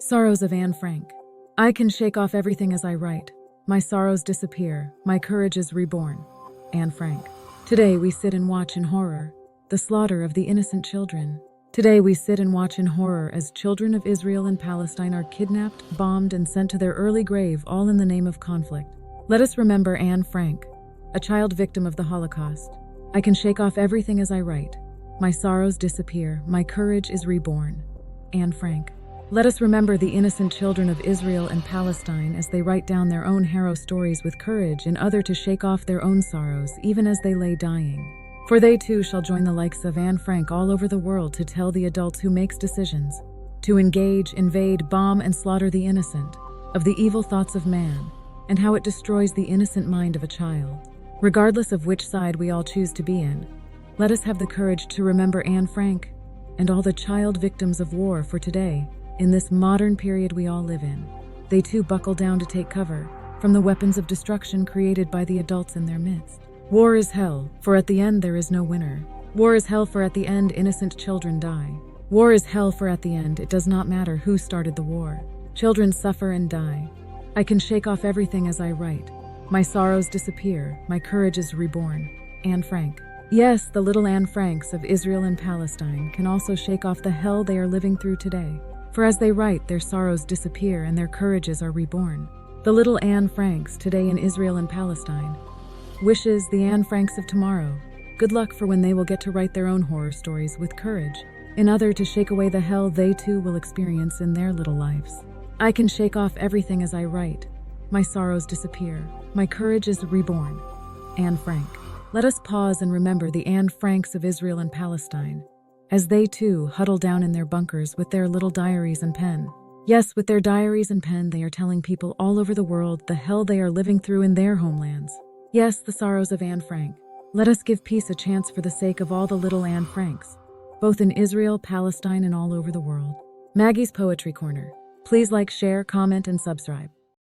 Sorrows of Anne Frank. I can shake off everything as I write. My sorrows disappear, my courage is reborn. Anne Frank. Today we sit and watch in horror the slaughter of the innocent children. Today we sit and watch in horror as children of Israel and Palestine are kidnapped, bombed, and sent to their early grave, all in the name of conflict. Let us remember Anne Frank, a child victim of the Holocaust. I can shake off everything as I write. My sorrows disappear, my courage is reborn. Anne Frank. Let us remember the innocent children of Israel and Palestine as they write down their own hero stories with courage in order to shake off their own sorrows even as they lay dying. For they too shall join the likes of Anne Frank all over the world to tell the adults who makes decisions to engage, invade, bomb, and slaughter the innocent of the evil thoughts of man and how it destroys the innocent mind of a child. Regardless of which side we all choose to be in, let us have the courage to remember Anne Frank and all the child victims of war for today. In this modern period we all live in, they too buckle down to take cover from the weapons of destruction created by the adults in their midst. War is hell, for at the end there is no winner. War is hell, for at the end innocent children die. War is hell, for at the end it does not matter who started the war. Children suffer and die. I can shake off everything as I write. My sorrows disappear, my courage is reborn. Anne Frank. Yes, the little Anne Franks of Israel and Palestine can also shake off the hell they are living through today. For as they write, their sorrows disappear and their courages are reborn. The little Anne Franks today in Israel and Palestine wishes the Anne Franks of tomorrow good luck for when they will get to write their own horror stories with courage, in order to shake away the hell they too will experience in their little lives. I can shake off everything as I write. My sorrows disappear. My courage is reborn. Anne Frank. Let us pause and remember the Anne Franks of Israel and Palestine, as they too huddle down in their bunkers with their little diaries and pen. Yes, with their diaries and pen, they are telling people all over the world the hell they are living through in their homelands. Yes, the sorrows of Anne Frank. Let us give peace a chance for the sake of all the little Anne Franks, both in Israel, Palestine, and all over the world. Maggie's Poetry Corner. Please like, share, comment, and subscribe.